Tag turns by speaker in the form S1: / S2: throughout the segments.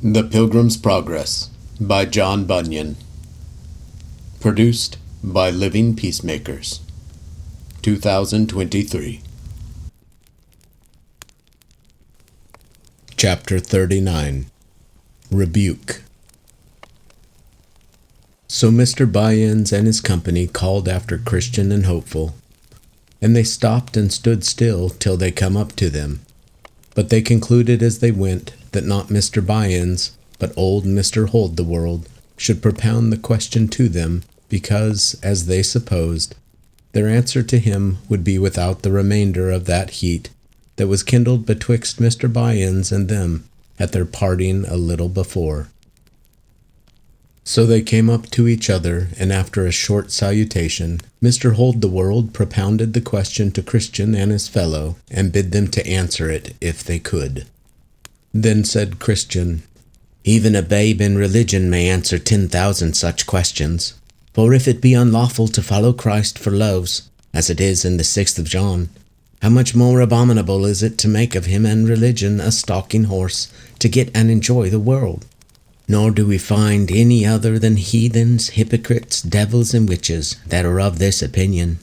S1: The Pilgrim's Progress by John Bunyan. Produced by Living Peacemakers. 2023. Chapter 39. Rebuke. So Mr. Bunyan and his company called after Christian and Hopeful, and they stopped and stood still till they come up to them. But they concluded as they went that not Mr. Bunyan's, but old Mr. Hold the World, should propound the question to them, because, as they supposed, their answer to him would be without the remainder of that heat that was kindled betwixt Mr. Bunyan's and them at their parting a little before. So they came up to each other, and after a short salutation, Mr. Hold the World propounded the question to Christian and his fellow, and bid them to answer it if they could. Then said Christian, "Even a babe in religion may answer 10,000 such questions. For if it be unlawful to follow Christ for loaves, as it is in the 6th of John, how much more abominable is it to make of him and religion a stalking horse, to get and enjoy the world? Nor do we find any other than heathens, hypocrites, devils, and witches that are of this opinion.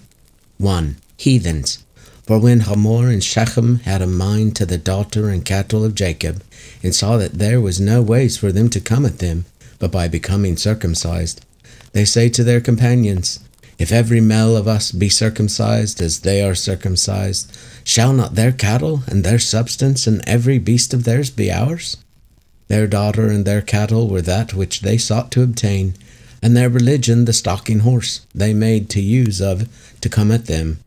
S1: 1. Heathens. For when Hamor and Shechem had a mind to the daughter and cattle of Jacob, and saw that there was no ways for them to come at them, but by becoming circumcised, they say to their companions, If every male of us be circumcised as they are circumcised, shall not their cattle and their substance and every beast of theirs be ours? Their daughter and their cattle were that which they sought to obtain, and their religion the stalking horse they made to use of to come at them.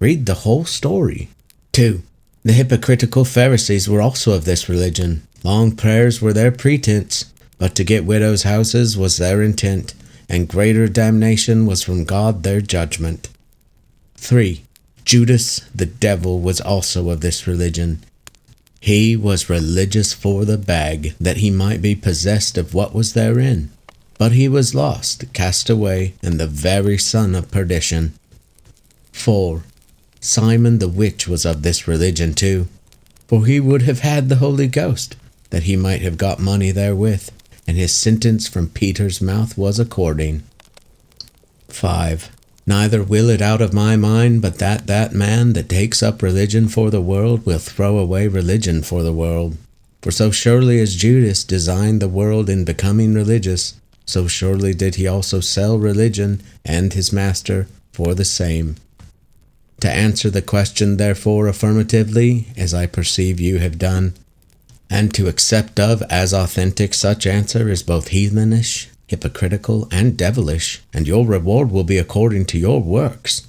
S1: Read the whole story. 2. The hypocritical Pharisees were also of this religion. Long prayers were their pretense, but to get widows' houses was their intent, and greater damnation was from God their judgment. 3. Judas the devil was also of this religion. He was religious for the bag, that he might be possessed of what was therein. But he was lost, cast away, and the very son of perdition. 4. Simon the witch was of this religion too, for he would have had the Holy Ghost, that he might have got money therewith, and his sentence from Peter's mouth was according. 5. Neither will it out of my mind, but that man that takes up religion for the world will throw away religion for the world. For so surely as Judas designed the world in becoming religious, so surely did he also sell religion and his master for the same. To answer the question therefore affirmatively, as I perceive you have done, and to accept of as authentic such answer is both heathenish, hypocritical, and devilish, and your reward will be according to your works.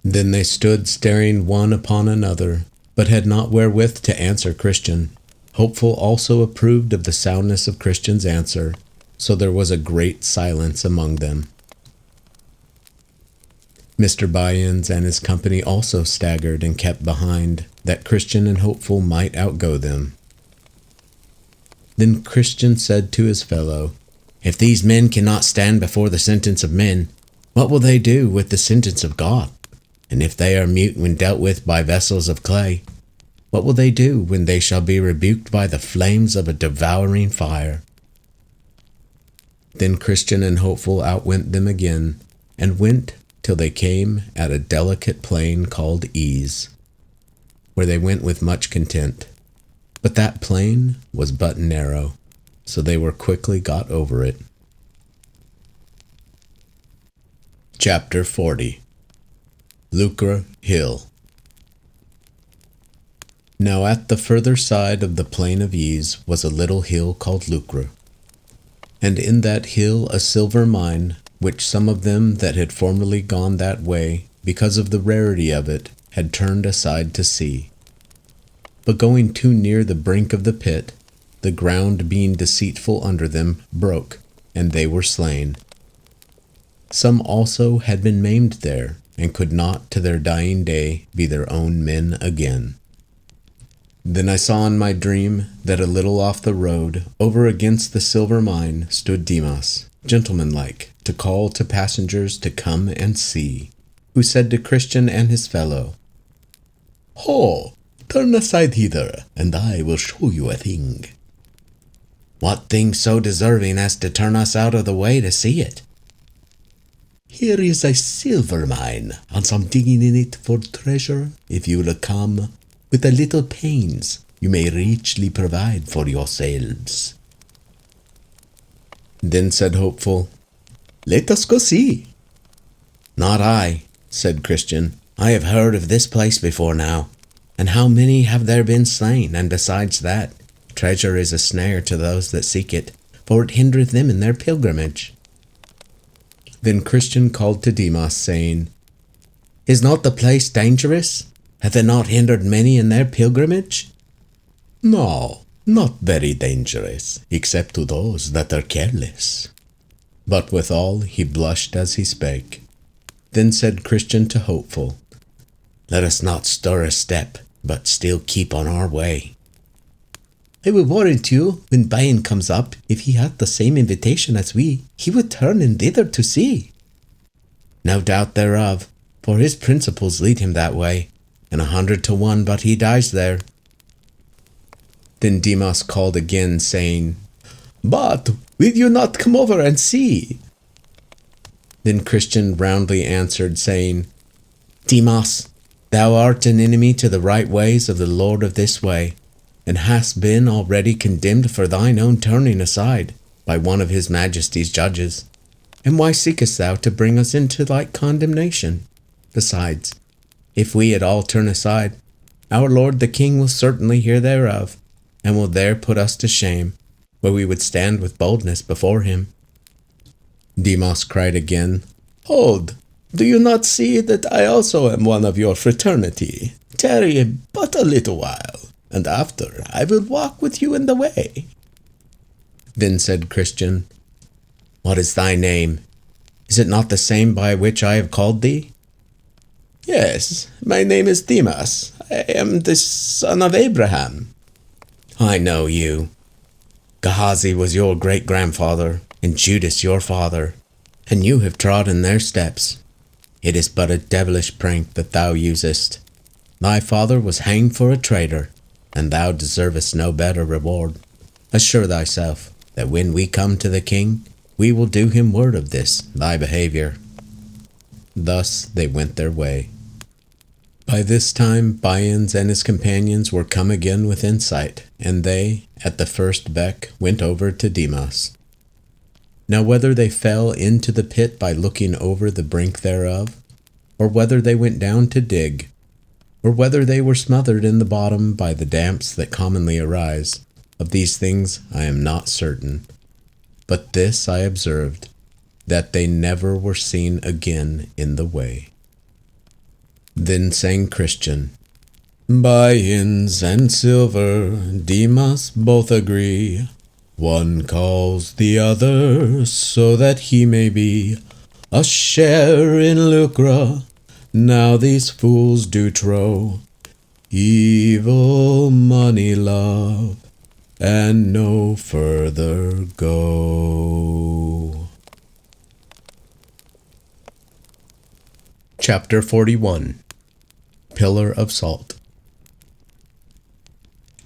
S1: Then they stood staring one upon another, but had not wherewith to answer Christian. Hopeful also approved of the soundness of Christian's answer, so there was a great silence among them. Mr. Bunyan and his company also staggered and kept behind, that Christian and Hopeful might outgo them. Then Christian said to his fellow, If these men cannot stand before the sentence of men, what will they do with the sentence of God? And if they are mute when dealt with by vessels of clay, what will they do when they shall be rebuked by the flames of a devouring fire? Then Christian and Hopeful outwent them again, and went till they came at a delicate plain called Ease, where they went with much content. But that plain was but narrow, so they were quickly got over it. Chapter 40. Lucre Hill. Now at the further side of the plain of Ease was a little hill called Lucre, and in that hill a silver mine, which some of them that had formerly gone that way, because of the rarity of it, had turned aside to see. But going too near the brink of the pit, the ground being deceitful under them, broke, and they were slain. Some also had been maimed there, and could not to their dying day be their own men again. Then I saw in my dream that a little off the road, over against the silver mine, stood Demas, gentlemanlike, to call to passengers to come and see, who said to Christian and his fellow, Ho! Turn aside hither, and I will show you a thing. What thing so deserving as to turn us out of the way to see it? Here is a silver mine, and some digging in it for treasure. If you will come, with a little pains, you may richly provide for yourselves. Then said Hopeful, Let us go see. Not I, said Christian. I have heard of this place before now, and how many have there been slain, and besides that, treasure is a snare to those that seek it, for it hindereth them in their pilgrimage. Then Christian called to Demas, saying, Is not the place dangerous? Hath it not hindered many in their pilgrimage? No, not very dangerous, except to those that are careless. But withal he blushed as he spake. Then said Christian to Hopeful, Let us not stir a step, but still keep on our way. I will warrant you, when Bunyan comes up, if he hath the same invitation as we, he would turn in thither to see. No doubt thereof, for his principles lead him that way, and 100 to 1 but he dies there. Then Demas called again, saying, But will you not come over and see? Then Christian roundly answered, saying, Demas, thou art an enemy to the right ways of the Lord of this way, and hast been already condemned for thine own turning aside by one of his majesty's judges. And why seekest thou to bring us into like condemnation? Besides, if we at all turn aside, our lord the king will certainly hear thereof, and will there put us to shame, where we would stand with boldness before him. Demas cried again, Hold, do you not see that I also am one of your fraternity? Tarry but a little while, and after I will walk with you in the way. Then said Christian, What is thy name? Is it not the same by which I have called thee? Yes, my name is Demas. I am the son of Abraham. I know you. Gehazi was your great-grandfather, and Judas your father, and you have trod in their steps. It is but a devilish prank that thou usest. Thy father was hanged for a traitor, and thou deservest no better reward. Assure thyself that when we come to the king, we will do him word of this, thy behavior. Thus they went their way. By this time Bunyan and his companions were come again within sight, and they, at the first beck, went over to Demas. Now whether they fell into the pit by looking over the brink thereof, or whether they went down to dig, or whether they were smothered in the bottom by the damps that commonly arise, of these things I am not certain. But this I observed, that they never were seen again in the way. Then sang Christian, Buy-ins and silver, Demas both agree. One calls the other, so that he may be a share in Lucre. Now these fools do trow evil money love, and no further go. Chapter 41. Pillar of Salt.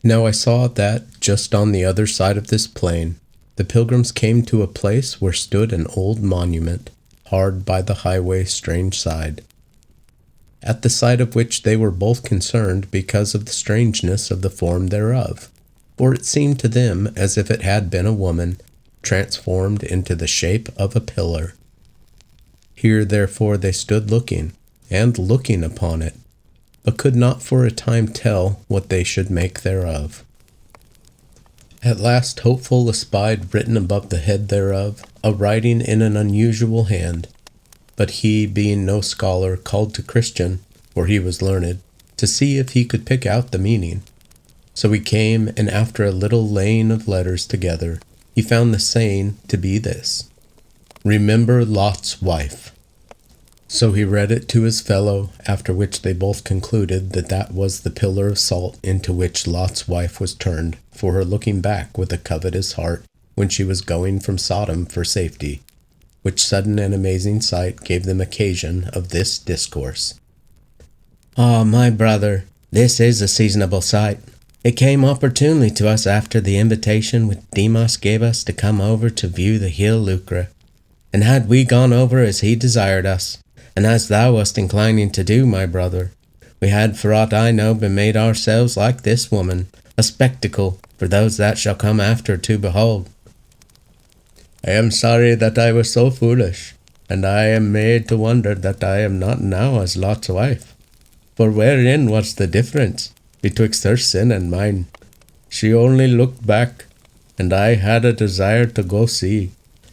S1: Now I saw that, just on the other side of this plain, the pilgrims came to a place where stood an old monument, hard by the highway's strange side, at the sight of which they were both concerned because of the strangeness of the form thereof, for it seemed to them as if it had been a woman, transformed into the shape of a pillar. Here therefore they stood looking, and looking upon it, but could not for a time tell what they should make thereof. At last Hopeful espied written above the head thereof a writing in an unusual hand, but he, being no scholar, called to Christian, for he was learned, to see if he could pick out the meaning. So he came, and after a little laying of letters together, he found the saying to be this: Remember Lot's wife. So he read it to his fellow, after which they both concluded that that was the pillar of salt into which Lot's wife was turned, for her looking back with a covetous heart when she was going from Sodom for safety, which sudden and amazing sight gave them occasion of this discourse. Ah, my brother, this is a seasonable sight.
S2: It came opportunely to us after the invitation which Demas gave us to come over to view the hill Lucre. And had we gone over as he desired us, and as thou wast inclining to do, my brother, we had, for aught I know, been made ourselves like this woman, a spectacle for those that shall come after to behold. I am sorry that I was so foolish, and I am made to wonder that I am not now as Lot's wife. For wherein was the difference betwixt her sin and mine? She only looked back, and I had a desire to go see.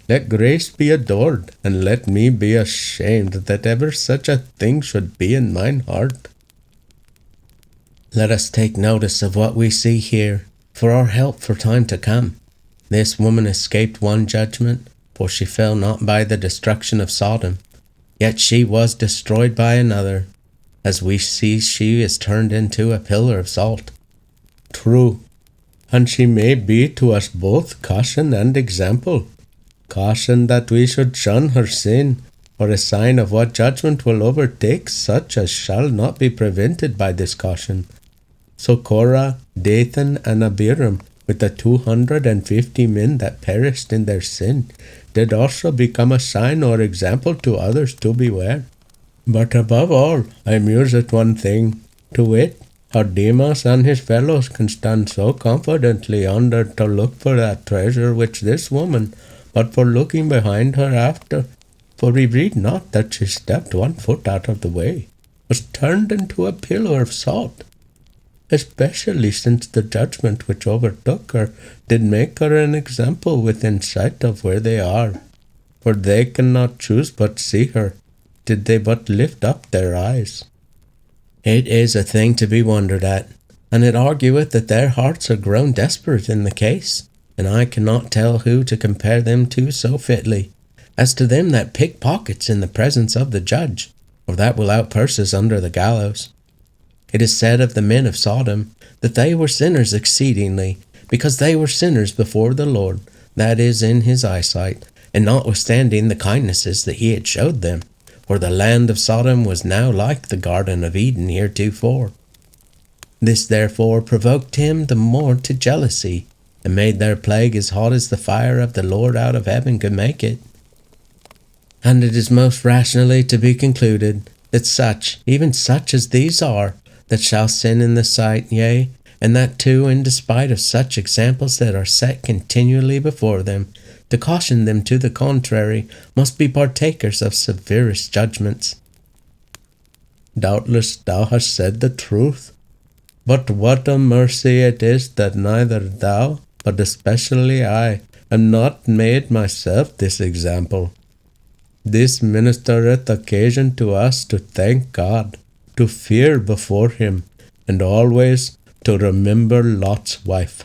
S2: Let grace be adored, and let me be ashamed that ever such a thing should be in mine heart. Let us take notice of what we see here, for our help for time to come. This woman escaped one judgment, for she fell not by the destruction of Sodom, yet she was destroyed by another. As we see, she is turned into a pillar of salt. True, and she may be to us both caution and example. Caution that we should shun her sin, or a sign of what judgment will overtake such as shall not be prevented by this caution. So Korah, Dathan, and Abiram, with the 250 men that perished in their sin, did also become a sign or example to others to beware. But above all, I muse at one thing, to wit, how Demas and his fellows can stand so confidently under to look for that treasure which this woman, but for looking behind her after, for we read not that she stepped 1 foot out of the way, was turned into a pillar of salt, especially since the judgment which overtook her did make her an example within sight of where they are, for they cannot choose but see her, did they but lift up their eyes. It is a thing to be wondered at, and it argueth that their hearts are grown desperate in the case, and I cannot tell who to compare them to so fitly, as to them that pick pockets in the presence of the judge, or that will out purses under the gallows. It is said of the men of Sodom that they were sinners exceedingly, because they were sinners before the Lord, that is, in his eyesight, and notwithstanding the kindnesses that he had showed them. For the land of Sodom was now like the Garden of Eden heretofore. This therefore provoked him the more to jealousy, and made their plague as hot as the fire of the Lord out of heaven could make it. And it is most rationally to be concluded that such, even such as these are, that shall sin in the sight, yea, and that too in despite of such examples that are set continually before them, to caution them to the contrary, must be partakers of severest judgments. Doubtless thou hast said the truth, but what a mercy it is that neither thou, but especially I, am not made myself this example. This ministereth occasion to us to thank God, to fear before him, and always to remember Lot's wife.